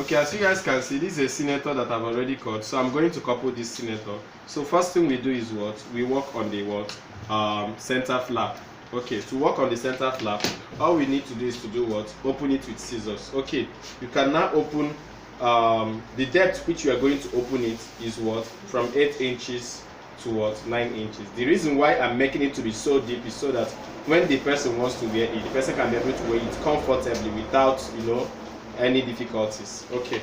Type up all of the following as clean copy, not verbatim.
Okay, as you guys can see, this is a senator that I've already cut, so I'm going to couple this senator. So first thing we do is what? We work on the center flap. Okay, to work on the center flap, all we need to do is to do what? Open it with scissors. Okay, you can now open the depth which you are going to open it is what? From 8 inches to what? 9 inches. The reason why I'm making it to be so deep is so that when the person wants to wear it, the person can be able to wear it comfortably without, you know, any difficulties. Okay.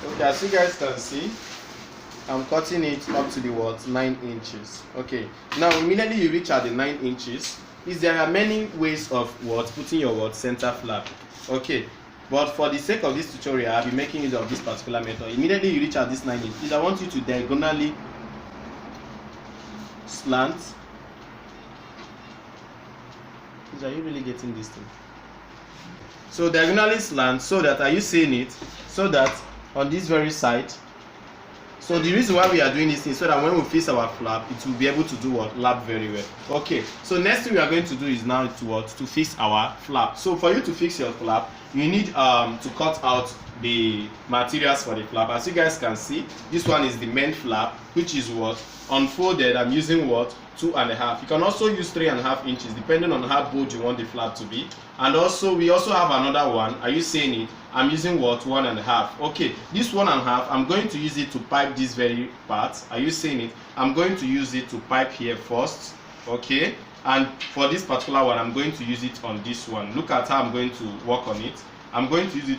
Okay, as you guys can see, I'm cutting it up to the what? 9 inches. Okay. Now immediately you reach at the 9 inches, there are many ways of what? Putting your what? Center flap. Okay. But for the sake of this tutorial, I'll be making use of this particular method. Immediately you reach at this 9 inches, I want you to diagonally slant. Are you really getting this thing? So diagonally slant, so that, are you seeing it? So that on this very side, so the reason why we are doing this is so that when we fix our flap, it will be able to do what? Lap very well. Okay, so next thing we are going to do is now to what? To fix our flap. So for you to fix your flap, you need to cut out the materials for the flap. As you guys can see, this one is the main flap, which is what? Unfolded. I'm using what? 2.5. You can also use 3.5 inches depending on how bold you want the flap to be. And also we also have another one. Are you seeing it? I'm using what? 1.5. Okay, this 1.5, I'm going to use it to pipe this very part. Are you seeing it? I'm going to use it to pipe here first. Okay, and for this particular one, I'm going to use it on this one. Look at how I'm going to work on it. I'm going to use it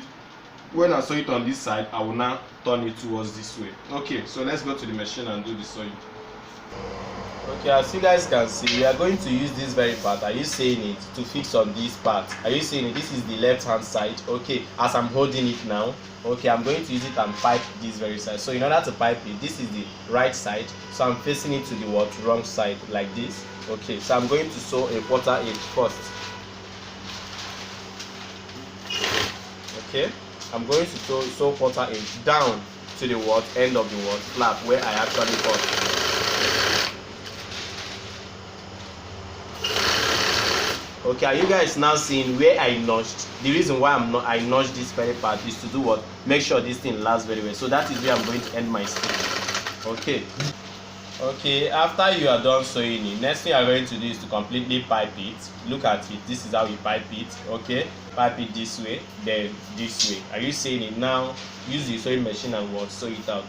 when I sew it on this side. I will now turn it towards this way. Okay, so let's go to the machine and do the sewing. Okay, as you guys can see, we are going to use this very part. Are you seeing it? To fix on this part. Are you seeing it? This is the left hand side. Okay, as I'm holding it now, okay, I'm going to use it and pipe this very side. So in order to pipe it, this is the right side, so I'm facing it to the what? Wrong side, like this. Okay, so I'm going to sew a 1/4 inch first. Okay, I'm going to sew 1/4 inch down to the what? End of the what? Flap, where I actually cut. Okay, are you guys now seeing where I notched? The reason why I notched this very part is to do what? Make sure this thing lasts very well. So that is where I'm going to end my stitch. Okay. Okay, after you are done sewing it, next thing you are going to do is to completely pipe it. Look at it. This is how you pipe it. Okay, pipe it this way, then this way. Are you seeing it? Now use the sewing machine and what? Sew it out.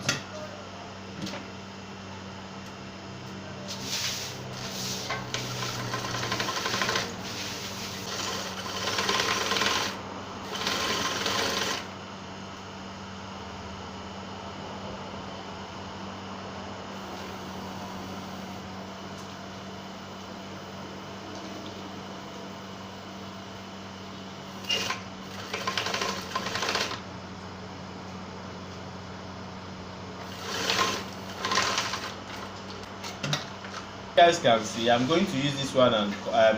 Guys can see, I'm going to use this one and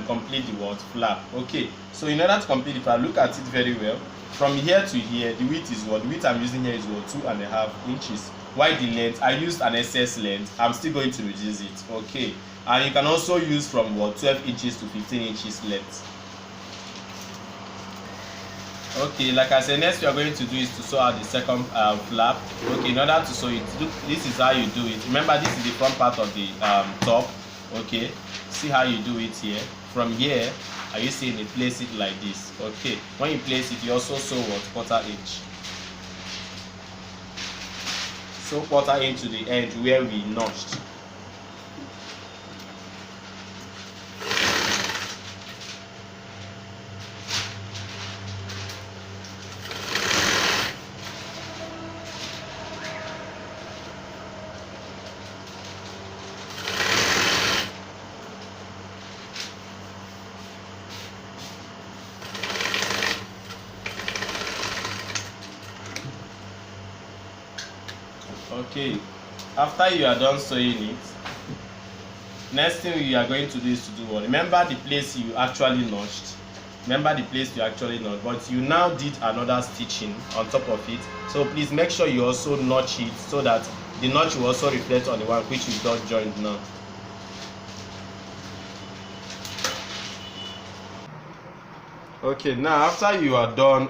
complete the what? Flap. Okay, so in order to complete the flap, look at it very well. From here to here, the width is what? The width I'm using here is what? 2.5 inches. Why the length? I used an excess length. I'm still going to reduce it. Okay, and you can also use from what? 12 inches to 15 inches length. Okay, like I said, next we are going to do is to sew out the second flap. Okay, in order to sew it, look, this is how you do it. Remember, this is the front part of the top. Okay, see how you do it here. From here, are you seeing it? Place it like this. Okay, when you place it, you also sew what? 1/4 inch. So 1/4 inch to the end where we notched. Okay, after you are done sewing it, next thing you are going to do is to do what? Remember the place you actually notched. remember the place you actually knot, but you now did another stitching on top of it. So please make sure you also notch it so that the notch will also reflect on the one which you just joined now. Okay, now after you are done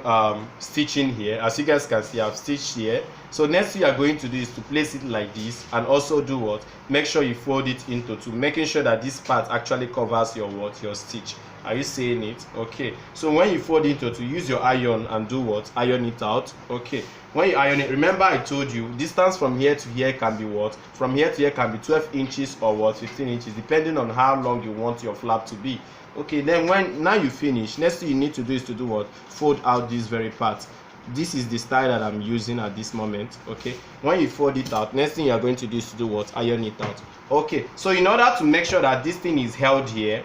stitching here, as you guys can see, I've stitched here. So next thing you are going to do is to place it like this, and also do what? Make sure you fold it into two, making sure that this part actually covers your what? Your stitch. Are you seeing it? Okay, so when you fold it into two, use your iron and do what? Iron it out. Okay, when you iron it, remember I told you distance from here to here can be what? From here to here can be 12 inches or what? 15 inches, depending on how long you want your flap to be. Okay, then when now you finish, next thing you need to do is to do what? Fold out this very part. This is the style that I'm using at this moment. Okay, when you fold it out, next thing you are going to do is to do what? Iron it out. Okay, so in order to make sure that this thing is held here,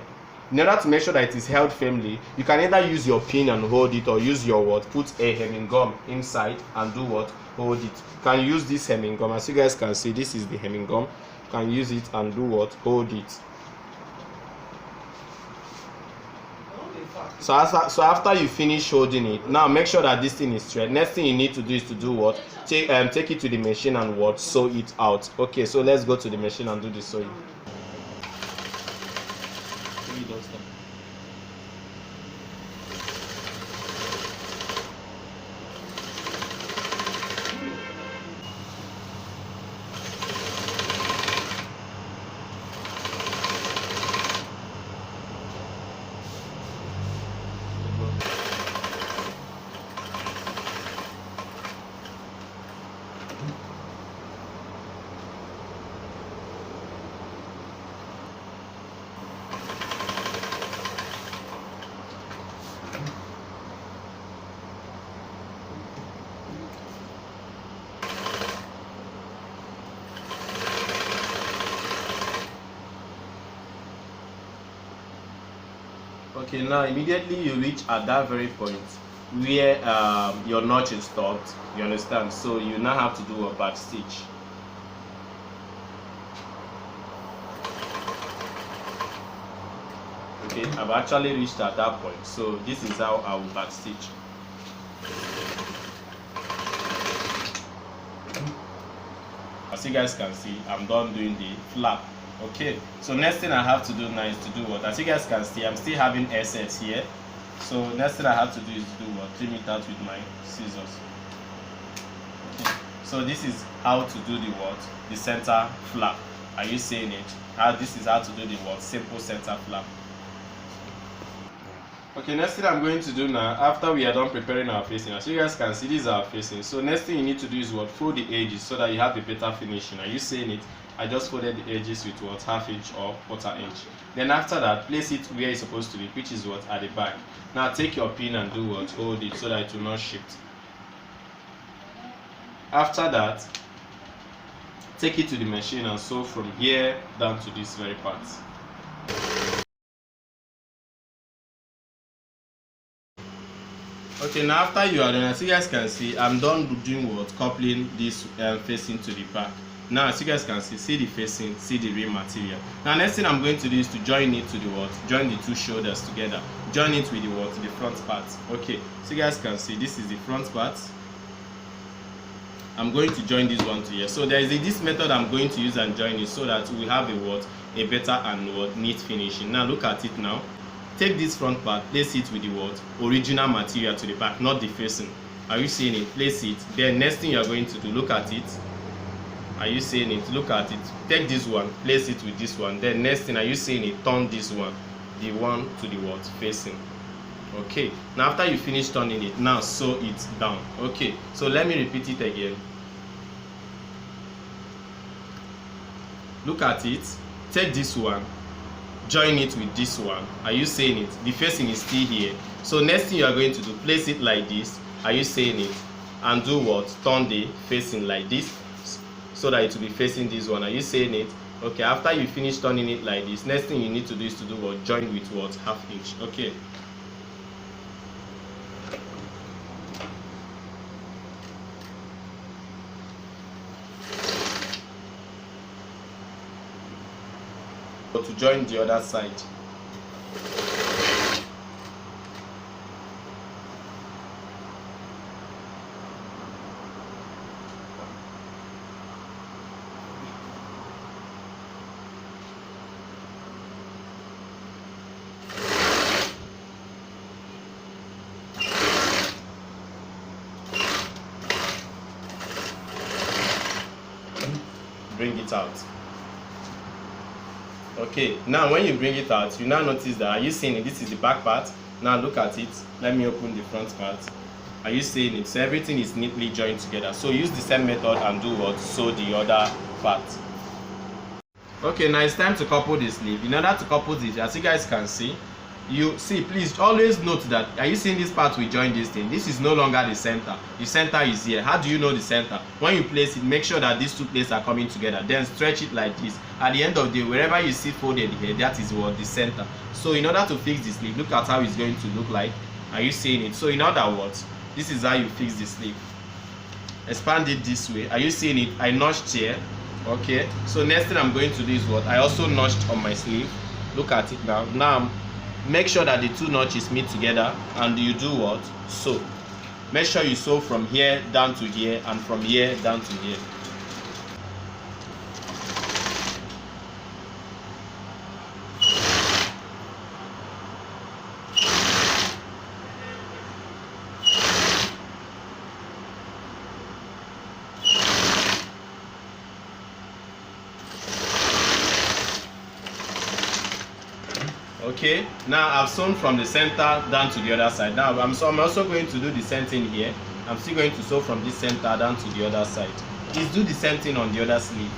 in order to make sure that it is held firmly, you can either use your pin and hold it, or use your what? Put a hemming gum inside and do what? Hold it. You can use this hemming gum. As you guys can see, this is the hemming gum. You can use it and do what? Hold it. So after you finish holding it, now make sure that this thing is straight. Next thing you need to do is to do what? Take it to the machine and what? Sew it out. Okay, so let's go to the machine and do the sewing. Okay, now immediately you reach at that very point where your notch is stopped, you understand? So you now have to do a back stitch. Okay, I've actually reached at that point, so this is how I will back stitch. As you guys can see, I'm done doing the flap. Okay, so next thing I have to do now is to do what? As you guys can see, I'm still having excess here. So next thing I have to do is to do what? Trim it out with my scissors. Okay, so this is how to do the what? The center flap. Are you seeing it? This is how to do the what? Simple center flap. Okay, next thing I'm going to do now, after we are done preparing our facing, as you guys can see, this is our facing. So next thing you need to do is what? Fold the edges so that you have a better finishing. Are you seeing it? I just folded the edges with what? ½ inch or ¼ inch. Then after that, place it where it's supposed to be, which is what? At the back. Now take your pin and do what? Hold it so that it will not shift. After that, take it to the machine and sew from here down to this very part. Okay, now after you are done, as you guys can see, I'm done doing what? Coupling this facing to the back. Now as you guys can see the facing, see the real material. Now next thing I'm going to do is to join it to the what? Join the two shoulders together. Join it with the what? The front part. Okay, so you guys can see this is the front part. I'm going to join this one to here. So there is this method I'm going to use and join it so that we have a what? A better and what? Neat finishing. Now look at it now. Take this front part, place it with the what? Original material to the back, not the facing. Are you seeing it? Place it. Then next thing you are going to do, look at it. Are you seeing it? Look at it. Take this one, place it with this one. Then next thing, are you seeing it? Turn this one, the one to the what? Facing. Okay. Now after you finish turning it, now sew it down. Okay. So let me repeat it again. Look at it. Take this one. Join it with this one. Are you seeing it? The facing is still here. So next thing you are going to do, place it like this. Are you seeing it? And do what? Turn the facing like this so that it will be facing this one. Are you seeing it? Okay, after you finish turning it like this, next thing you need to do is to do what? Join with what? ½ inch. Okay. To join the other side. bring it out. Okay, now when you bring it out, you now notice that, are you seeing it? This is the back part. Now look at it. Let me open the front part. Are you seeing it? So everything is neatly joined together. So use the same method and do what? Sew the other part. Okay, now it's time to couple the sleeve. In order to couple this, as you guys can see, you see, please always note that, are you seeing this part we join this thing? This is no longer the center. The center is here. How do you know the center? When you place it, make sure that these two places are coming together. Then stretch it like this. At the end of the day, wherever you see folded here, that is what the center. So in order to fix the sleeve, look at how it's going to look like. Are you seeing it? So in other words, this is how you fix the sleeve. Expand it this way. Are you seeing it? I notched here. Okay, so next thing I'm going to do is what? I also notched on my sleeve. Look at it now. Now make sure that the two notches meet together, and you do what? Sew. Make sure you sew from here down to here and from here down to here. Okay, now I've sewn from the center down to the other side. Now I'm also going to do the same thing here. I'm still going to sew from this center down to the other side. Please do the same thing on the other sleeve.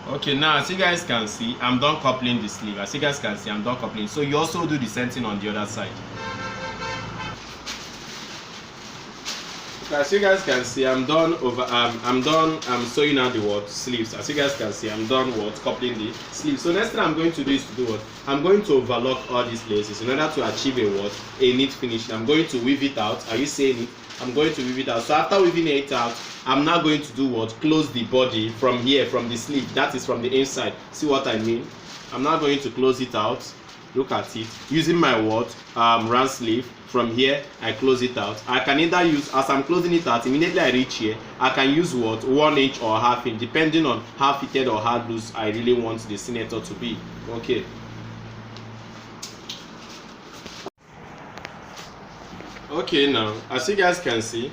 Okay, now as you guys can see, I'm done coupling the sleeve. As you guys can see, I'm done coupling. So you also do the same thing on the other side. Okay, as you guys can see, I'm done sewing out the sleeves. As you guys can see, I'm done coupling the sleeves. So next thing I'm going to do is to do what? I'm going to overlock all these places in order to achieve a neat finish. I'm going to weave it out. Are you seeing it? I'm going to weave it out. So after weaving it out, I'm now going to do what? Close the body from here, from the sleeve. That is from the inside. See what I mean? I'm now going to close it out. Look at it. Using my round sleeve. From here, I close it out. I can either use, as I'm closing it out, immediately I reach here, I can use 1 inch or ½ inch, depending on how fitted or how loose I really want the senator to be. Okay. Okay, now as you guys can see,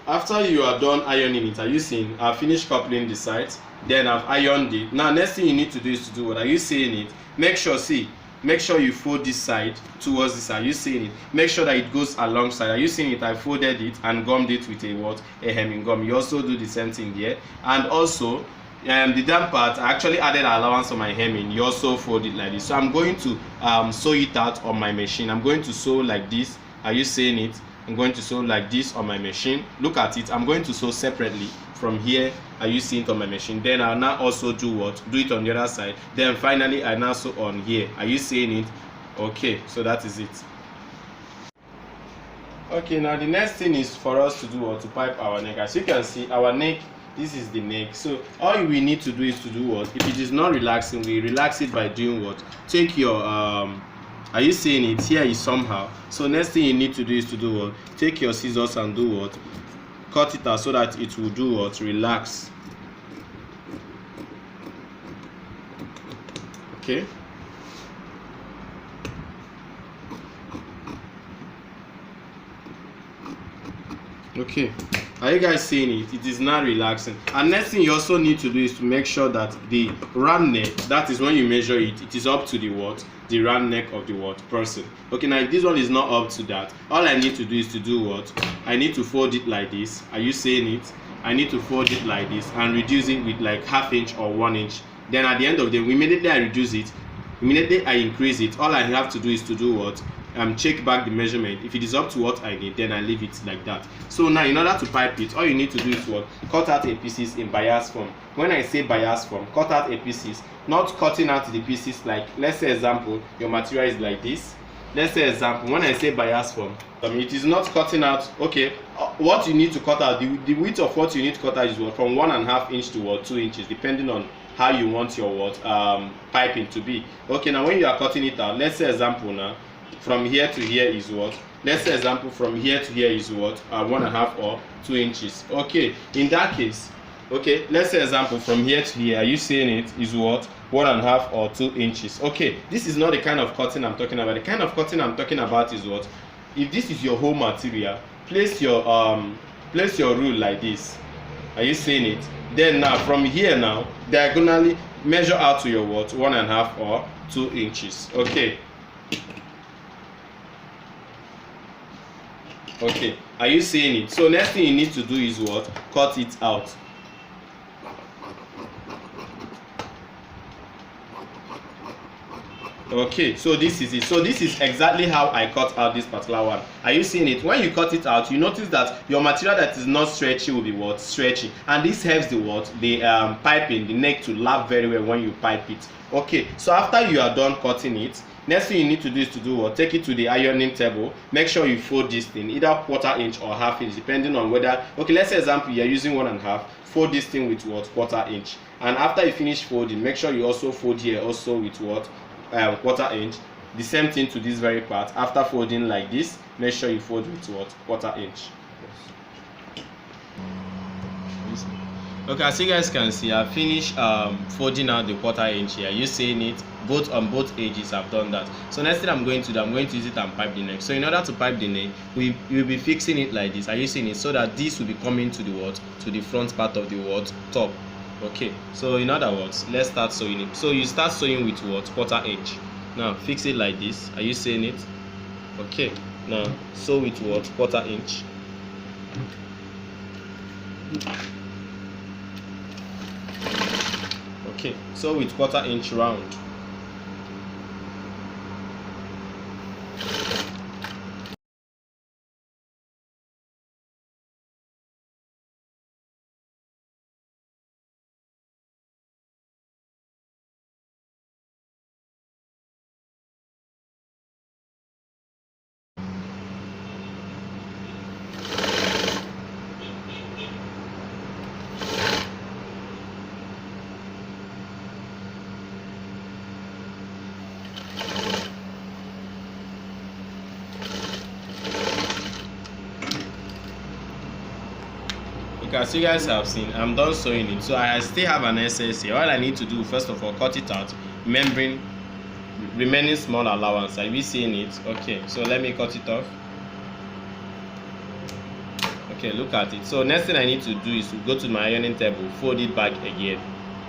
after you are done ironing it, are you seeing? I've finished coupling the sides, then I've ironed it. Now next thing you need to do is to do what? Are you seeing it? Make sure you fold this side towards this side. Are you seeing it? Make sure that it goes alongside. Are you seeing it? I folded it and gummed it with a hemming gum. You also do the same thing here. And also the down part, I actually added an allowance on my hemming. You also fold it like this. So I'm going to sew it out on my machine. I'm going to sew like this. Are you seeing it? I'm going to sew like this on my machine. Look at it. I'm going to sew separately from here. Are you seeing it on my machine? Then I'll now also do what? Do it on the other side. Then finally I now sew on here. Are you seeing it? Okay, so that is it. Okay, now the next thing is for us to do what? To pipe our neck. As you can see, our neck, this is the neck. So all we need to do is to do what? If it is not relaxing, we relax it by doing what? Take your are you seeing it? Here is somehow. So next thing you need to do is to do what? Take your scissors and do what? Cut it out so that it will do what? Relax. Okay. Okay, are you guys seeing it? It is not relaxing. And next thing you also need to do is to make sure that the round neck, that is when you measure it, it is up to the what? The round neck of the what? Person. Okay, now if this one is not up to that, all I need to do is to do what? I need to fold it like this. Are you seeing it? I need to fold it like this and reduce it with like ½ inch or 1 inch. Then at the end of the day, immediately I reduce it, immediately I increase it. All I have to do is to do what? Check back the measurement. If it is up to what I need, then I leave it like that. So now in order to pipe it, all you need to do is what? Cut out a pieces in bias form. When I say bias form, cut out a pieces, not cutting out the pieces like, let's say example, your material is like this. let's say example, when I say bias form, it is not cutting out. Okay, what you need to cut out, the width of what you need to cut out is what, from 1.5 inch to 2 inches, depending on how you want your piping to be. Okay, now when you are cutting it out, let's say example now, from here to here is what, let's say example, from here to here is what, 1.5 or 2 inches. Okay, in that case, okay, let's say example, from here to here, are you seeing it is what, 1.5 or 2 inches. Okay, this is not the kind of cutting I'm talking about. The kind of cutting I'm talking about is what, if this is your whole material, place your rule like this. Are you seeing it? Then now from here now, diagonally measure out to your what, 1.5 or 2 inches. Okay. Okay, are you seeing it? So next thing you need to do is what? Cut it out. Okay, so this is it. So this is exactly how I cut out this particular one. Are you seeing it? When you cut it out, you notice that your material that is not stretchy will be what? Stretchy. And this helps the what? The piping, the neck to lap very well when you pipe it. Okay, so after you are done cutting it, next thing you need to do is to do what? Take it to the ironing table. Make sure you fold this thing, either 1/4 inch or 1/2 inch, depending on whether, okay, let's say example, you're using 1.5, fold this thing with what? 1/4 inch. And after you finish folding, make sure you also fold here also with what? 1/4 inch. The same thing to this very part. After folding like this, make sure you fold with what? 1/4 inch. Okay, as you guys can see, I finished folding out the 1/4 inch here. You seeing it? On both edges I've done that. So next thing I'm going to do, I'm going to use it and pipe the neck. So in order to pipe the neck, we will be fixing it like this. Are you seeing it? So that this will be coming to the what? To the front part of the what? Top. Okay, so in other words, let's start sewing it. So you start sewing with what? 1/4 inch. Now fix it like this. Are you seeing it? Okay, now sew with what? 1/4 inch. Okay, sew with 1/4 inch round. As you guys have seen, I'm done sewing it. So I still have an excess here. All I need to do, first of all, cut it out, remembering remaining small allowance. Are we seeing it? Okay, so let me cut it off. Okay, look at it. So next thing I need to do is to go to my ironing table, fold it back again.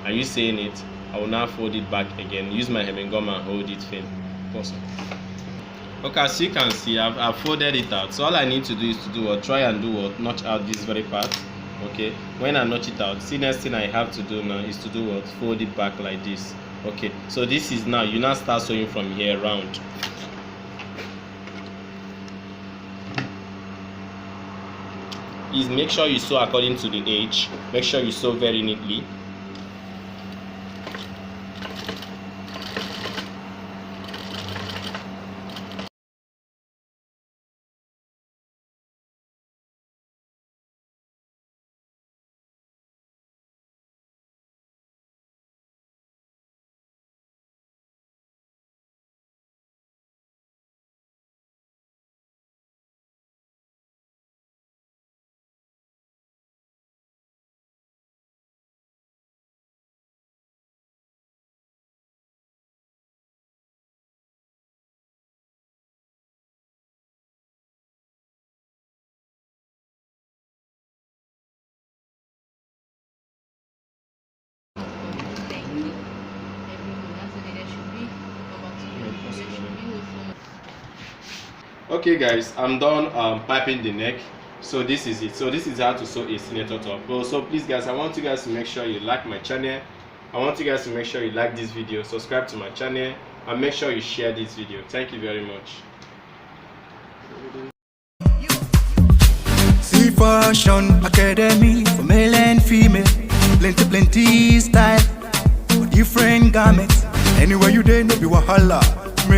Are you seeing it? I will now fold it back again, use my hemming gum and hold it firm. Awesome. Okay, as you can see, I've folded it out. So all I need to do is to do what? Try and do what? Notch out this very part. Okay, when I notch it out, see, next thing I have to do now is to do what? Fold it back like this. Okay, so this is now, you now start sewing from here around. Is make sure you sew according to the edge. Make sure you sew very neatly. Okay guys, I'm done piping the neck. So this is it. So this is how to sew a senator top. So please guys, I want you guys to make sure you like my channel. I want you guys to make sure you like this video, subscribe to my channel, and make sure you share this video. Thank you very much. Ceefashion Academy for male and female, plenty style for different garments.